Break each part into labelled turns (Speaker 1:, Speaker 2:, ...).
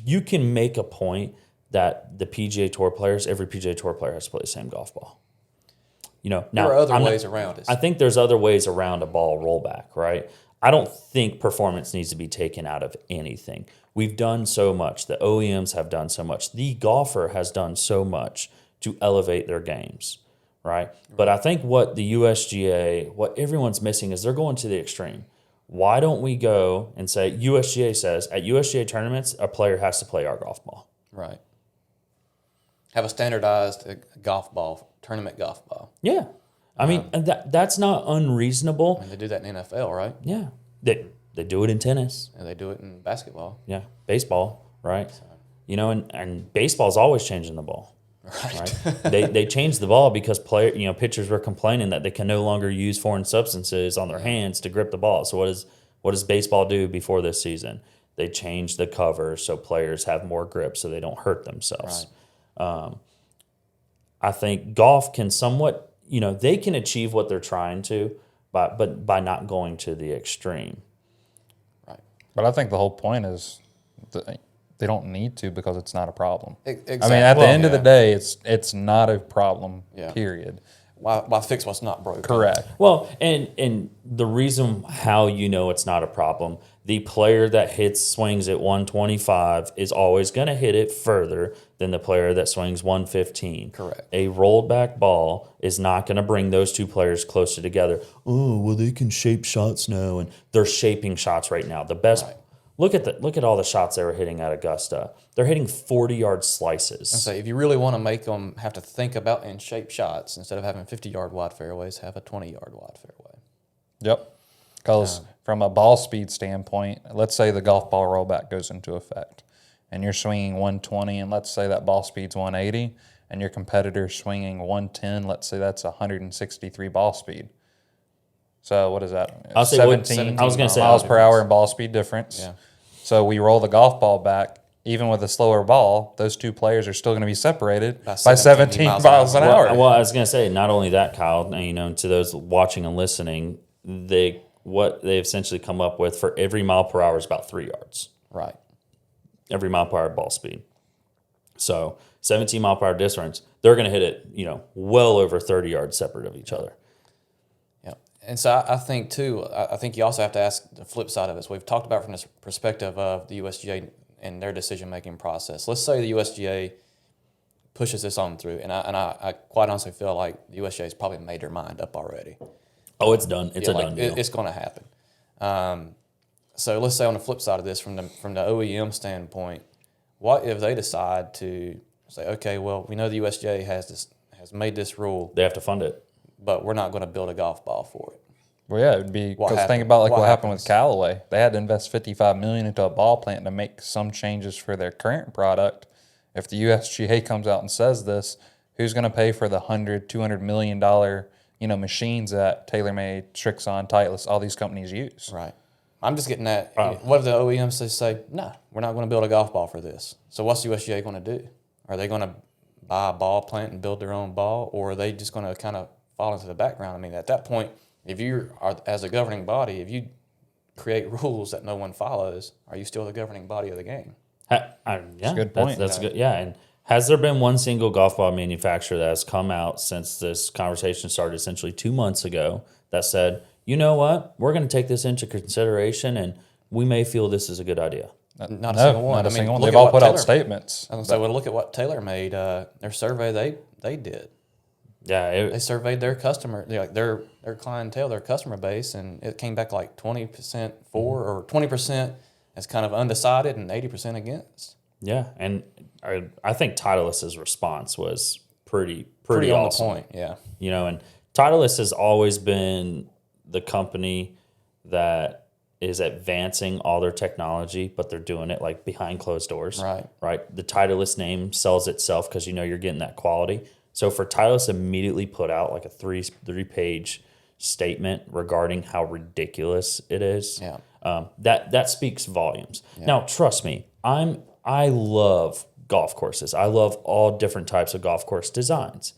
Speaker 1: you can make a point that the PGA Tour players, every PGA Tour player has to play the same golf ball. Now
Speaker 2: there are other ways around it.
Speaker 1: I think there's other ways around a ball rollback, right? I don't think performance needs to be taken out of anything. We've done so much. The OEMs have done so much. The golfer has done so much to elevate their games, right? But I think what the USGA, what everyone's missing is they're going to the extreme. Why don't we go and say, USGA says, at USGA tournaments, a player has to play our golf ball.
Speaker 2: Right. Have a standardized golf ball, tournament golf ball.
Speaker 1: Yeah. I mean, that's not unreasonable.
Speaker 2: I mean, they do that in the NFL, right?
Speaker 1: Yeah. They do it in tennis.
Speaker 2: And they do it in basketball.
Speaker 1: Yeah. Baseball, right? So. And baseball's always changing the ball. Right. They changed the ball because pitchers were complaining that they can no longer use foreign substances on their hands to grip the ball. So what does baseball do before this season? They change the cover so players have more grip so they don't hurt themselves. Right. I think golf can somewhat, they can achieve what they're trying to, but by not going to the extreme.
Speaker 3: Right. But I think the whole point is they don't need to because it's not a problem.
Speaker 2: Exactly.
Speaker 3: I mean, at the end of the day, it's not a problem, period.
Speaker 2: Why fix what's not broken?
Speaker 3: Correct.
Speaker 1: Well, and the reason how it's not a problem, the player that swings at 125 is always going to hit it further than the player that swings 115.
Speaker 2: Correct.
Speaker 1: A rolled back ball is not going to bring those two players closer together. Oh, well, they can shape shots now, and they're shaping shots right now. The best. Right. Look at all the shots they were hitting at Augusta. They're hitting 40-yard slices.
Speaker 2: And so if you really want to make them have to think about and shape shots, instead of having 50-yard wide fairways, have a 20-yard wide fairway.
Speaker 3: Yep. Because from a ball speed standpoint, let's say the golf ball rollback goes into effect, and you're swinging 120, and let's say that ball speed's 180, and your competitor's swinging 110, let's say that's 163 ball speed. So what is that?
Speaker 1: I'll say
Speaker 3: 17
Speaker 1: I was going to say
Speaker 3: miles per hour in ball speed difference.
Speaker 2: Yeah.
Speaker 3: So we roll the golf ball back, even with a slower ball, those two players are still going to be separated by 17 miles an hour.
Speaker 1: Well, I was going to say, not only that, Kyle, to those watching and listening, what they've essentially come up with for every mile per hour is about 3 yards.
Speaker 2: Right.
Speaker 1: Every mile per hour ball speed. So 17 mile per hour difference, they're going to hit it, well over 30 yards separate of each other.
Speaker 2: And so I think, too, I think you also have to ask the flip side of it. So we've talked about from this perspective of the USGA and their decision-making process. Let's say the USGA pushes this on through, and I quite honestly feel like the USGA has probably made their mind up already.
Speaker 1: Oh, it's done. It's a done deal.
Speaker 2: It's going to happen. So let's say on the flip side of this, from the OEM standpoint, what if they decide to say, okay, well, we know the USGA has made this rule.
Speaker 1: They have to fund it.
Speaker 2: But we're not going to build a golf ball for it.
Speaker 3: Well, yeah, it'd be because think about what happened with Callaway. They had to invest $55 million into a ball plant to make some changes for their current product. If the USGA comes out and says this, who's going to pay for the $100-200 million machines that TaylorMade, Trixon, Titleist, all these companies use?
Speaker 2: Right. I'm just getting that. What if the OEMs say, no, we're not going to build a golf ball for this? So what's the USGA going to do? Are they going to buy a ball plant and build their own ball, or are they just going to kind of fall into the background? I mean, at that point, if you are, as a governing body, if you create rules that no one follows, are you still the governing body of the game?
Speaker 1: Yeah,
Speaker 3: that's a good point.
Speaker 1: That's good. Yeah, and has there been one single golf ball manufacturer that has come out since this conversation started essentially 2 months ago that said, you know what, we're going to take this into consideration and we may feel this is a good idea?
Speaker 2: Not a single one.
Speaker 3: Not a single one. They've all put out statements.
Speaker 2: I was going to say, well, look at what TaylorMade, their survey they did.
Speaker 1: Yeah,
Speaker 2: they surveyed their customer, their clientele, their customer base, and it came back like 20% for, or 20% as kind of undecided and 80% against.
Speaker 1: Yeah, and I think Titleist's response was pretty
Speaker 2: on
Speaker 1: awesome.
Speaker 2: The point. Yeah,
Speaker 1: and Titleist has always been the company that is advancing all their technology, but they're doing it like behind closed doors. Right. The Titleist name sells itself because you're getting that quality. So for Titleist immediately put out like a three-page statement regarding how ridiculous it is.
Speaker 2: Yeah.
Speaker 1: That speaks volumes. Yeah. Now, trust me, I love golf courses. I love all different types of golf course designs.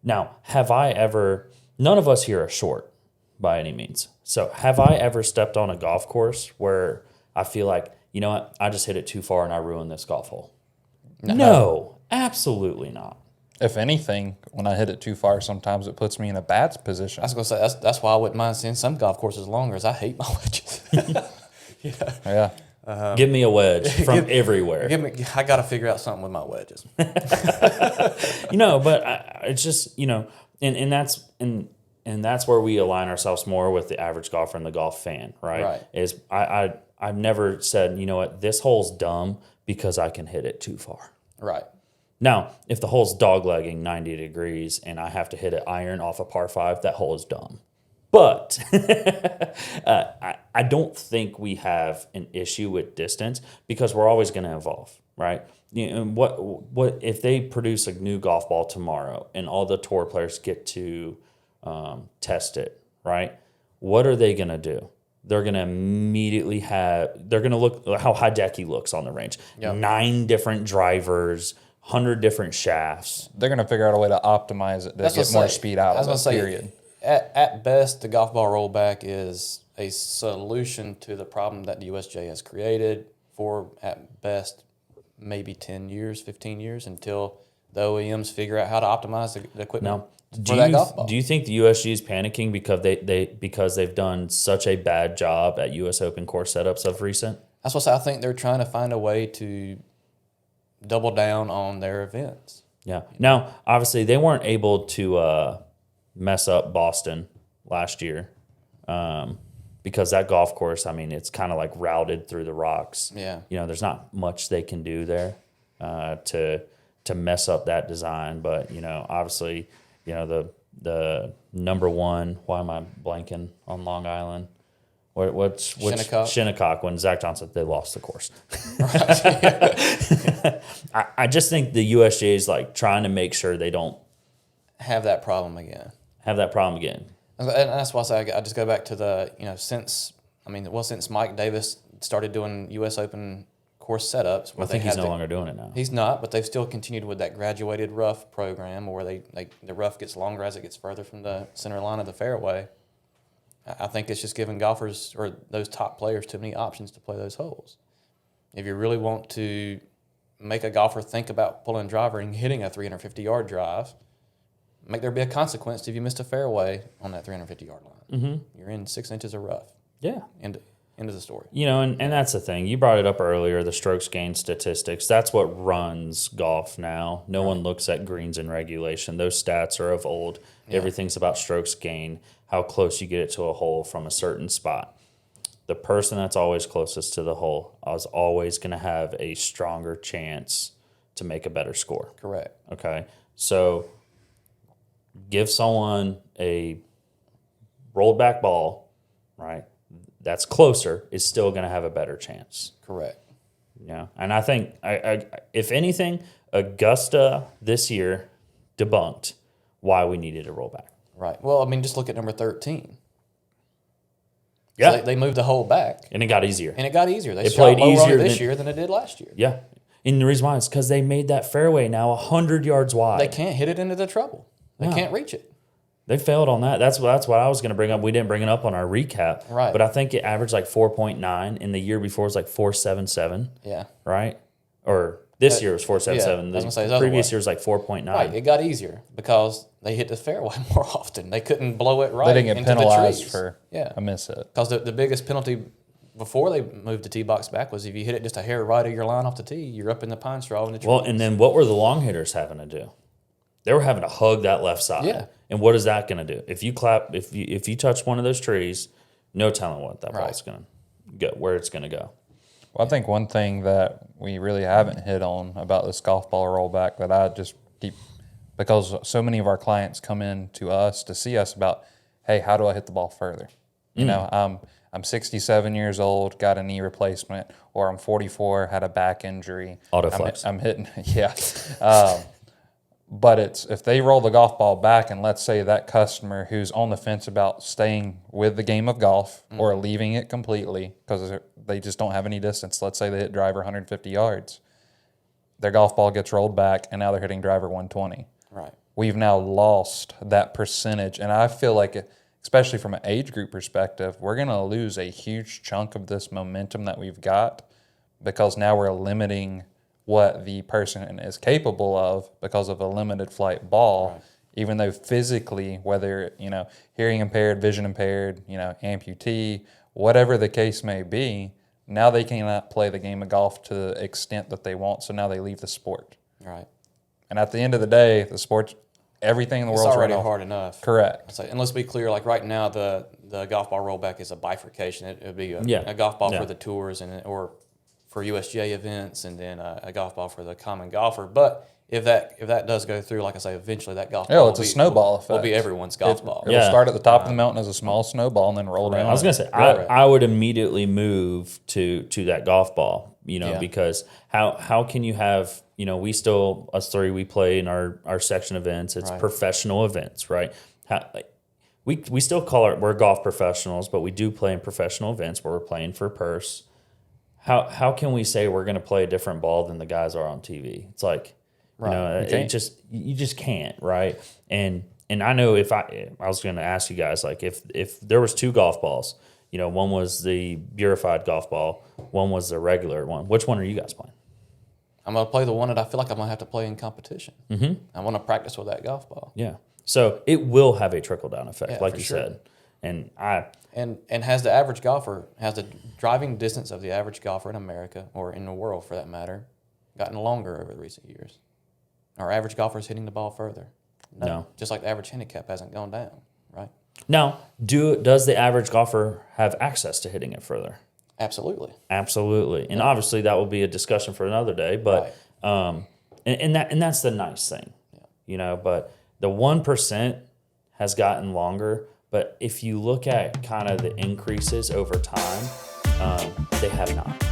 Speaker 1: Now, none of us here are short by any means. So have I ever stepped on a golf course where I feel like you know what, I just hit it too far and I ruined this golf hole. No, absolutely not.
Speaker 3: If anything, when I hit it too far, sometimes it puts me in a bad position.
Speaker 2: I was going to say, that's why I wouldn't mind seeing some golf courses longer, as I hate my wedges.
Speaker 3: Yeah.
Speaker 1: Give me a wedge from everywhere.
Speaker 2: I got to figure out something with my wedges.
Speaker 1: But it's just, and that's where we align ourselves more with the average golfer and the golf fan, right?
Speaker 2: Right.
Speaker 1: Is I've never said, you know what, this hole's dumb because I can hit it too far.
Speaker 2: Right.
Speaker 1: Now, if the hole's doglegging 90 degrees and I have to hit it iron off a par 5, that hole is dumb. But I don't think we have an issue with distance because we're always going to evolve, right? What if they produce a new golf ball tomorrow and all the tour players get to test it, right? What are they going to do? They're going to immediately they're going to look how Hideki looks on the range. Yep. 9 different drivers, 100 different shafts.
Speaker 3: They're going to figure out a way to optimize it to get more speed out of it, period.
Speaker 2: At best, the golf ball rollback is a solution to the problem that the USGA has created for, at best, maybe 10 years, 15 years, until the OEMs figure out how to optimize the equipment for that golf ball.
Speaker 1: Do you think the USGA is panicking because they've done such a bad job at US Open course setups of recent?
Speaker 2: That's what I think they're trying to find a way to double down on their events.
Speaker 1: Yeah. Now, obviously, they weren't able to mess up Boston last year because that golf course, I mean, it's kind of like routed through the rocks.
Speaker 2: Yeah.
Speaker 1: There's not much they can do there to mess up that design. But, obviously, the number one, why am I blanking on Long Island? What's Shinnecock, when Zach Johnson said they lost the course. I just think the USGA is like trying to make sure they don't
Speaker 2: have that problem again.
Speaker 1: And
Speaker 2: that's why I say I just go back to since Mike Davis started doing U.S. Open course setups.
Speaker 1: I think he's no longer doing it now.
Speaker 2: He's not, but they've still continued with that graduated rough program where the rough gets longer as it gets further from the center line of the fairway. I think it's just giving golfers or those top players too many options to play those holes. If you really want to make a golfer think about pulling a driver and hitting a 350-yard drive, make there be a consequence if you missed a fairway on that 350-yard line. Mm-hmm. You're in 6 inches of rough.
Speaker 1: Yeah.
Speaker 2: End of the story.
Speaker 1: And that's the thing. You brought it up earlier, the strokes gained statistics. That's what runs golf now. No one looks at greens and regulation. Those stats are of old. Yeah. Everything's about strokes gained, how close you get it to a hole from a certain spot. The person that's always closest to the hole is always going to have a stronger chance to make a better score.
Speaker 2: Correct.
Speaker 1: Okay? So give someone a rolled back ball, right, that's closer, is still going to have a better chance.
Speaker 2: Correct.
Speaker 1: Yeah. And I think, if anything, Augusta this year debunked why we needed a rollback.
Speaker 2: Right. Well, I mean, just look at number 13.
Speaker 1: Yeah.
Speaker 2: So they moved the hole back.
Speaker 1: And it got easier.
Speaker 2: They shot
Speaker 1: played
Speaker 2: lower
Speaker 1: easier
Speaker 2: this year than it did last year.
Speaker 1: Yeah. And the reason why is because they made that fairway now 100 yards wide.
Speaker 2: They can't hit it into the trouble. They can't reach it.
Speaker 1: They failed on that. That's what I was going to bring up. We didn't bring it up on our recap.
Speaker 2: Right.
Speaker 1: But I think it averaged like 4.9. And the year before was like 4.77.
Speaker 2: Yeah.
Speaker 1: Right? Or this year was 4.77.
Speaker 2: Yeah,
Speaker 1: the previous year was like 4.9.
Speaker 2: Right. It got easier because they hit the fairway more often. They couldn't blow it right.
Speaker 3: They didn't get
Speaker 2: into
Speaker 3: penalized
Speaker 2: the trees.
Speaker 3: for a miss hit.
Speaker 2: Because the biggest penalty before they moved the tee box back was if you hit it just a hair right of your line off the tee, you're up in the pine straw in the trees.
Speaker 1: Well, and then what were the long hitters having to do? They were having to hug that left side.
Speaker 2: Yeah.
Speaker 1: And what is that going to do? If you touch one of those trees, no telling what that ball's going to go, where it's going to go.
Speaker 3: Well, I think one thing that we really haven't hit on about this golf ball rollback that I just keep, because so many of our clients come in to us to see us about, hey, how do I hit the ball further? You know, I'm 67 years old, got a knee replacement, or I'm 44, had a back injury.
Speaker 1: Autoflex.
Speaker 3: I'm hitting, yeah. But it's if they roll the golf ball back, and let's say that customer who's on the fence about staying with the game of golf or leaving it completely because they just don't have any distance. Let's say they hit driver 150 yards. Their golf ball gets rolled back, and now they're hitting driver 120.
Speaker 2: Right.
Speaker 3: We've now lost that percentage, and I feel like, especially from an age group perspective, we're going to lose a huge chunk of this momentum that we've got because now we're limiting what the person is capable of because of a limited flight ball. Right. Even though physically, whether, hearing impaired, vision impaired, amputee, whatever the case may be, now they cannot play the game of golf to the extent that they want, so now they leave the sport.
Speaker 2: Right.
Speaker 3: And at the end of the day, the sport, everything in the world is
Speaker 2: already hard enough.
Speaker 3: Correct.
Speaker 2: And let's be clear, like right now, the golf ball rollback is a bifurcation. It would be a golf ball for the tours or for USGA events, and then a golf ball for the common golfer. But if that does go through, like I say, eventually that golf ball
Speaker 3: it's a snowball effect.
Speaker 2: Will be everyone's golf ball.
Speaker 3: It'll start at the top of the mountain as a small snowball and then roll down.
Speaker 1: I was going to say, I would immediately move to that golf ball, because how can you have, we still, us three, we play in our section events. It's professional events, right? We still call we're golf professionals, but we do play in professional events where we're playing for a purse. How can we say we're going to play a different ball than the guys are on TV? It's like, you just can't, right? And I know I was going to ask you guys, like if there was two golf balls, one was the Purified golf ball, one was the regular one. Which one are you guys playing?
Speaker 2: I'm going to play the one that I feel like I'm going to have to play in competition. Mm-hmm. I want to practice with that golf ball.
Speaker 1: Yeah. So it will have a trickle-down effect, like you said. And
Speaker 2: has the average golfer, has the driving distance of the average golfer in America, or in the world for that matter, gotten longer over the recent years? Our average golfer is hitting the ball further. No. Just like the average handicap hasn't gone down, right?
Speaker 1: Now, does the average golfer have access to hitting it further?
Speaker 2: Absolutely.
Speaker 1: And obviously that will be a discussion for another day, but and that's the nice thing. Yeah. But the 1% has gotten longer, but if you look at kind of the increases over time, they have not.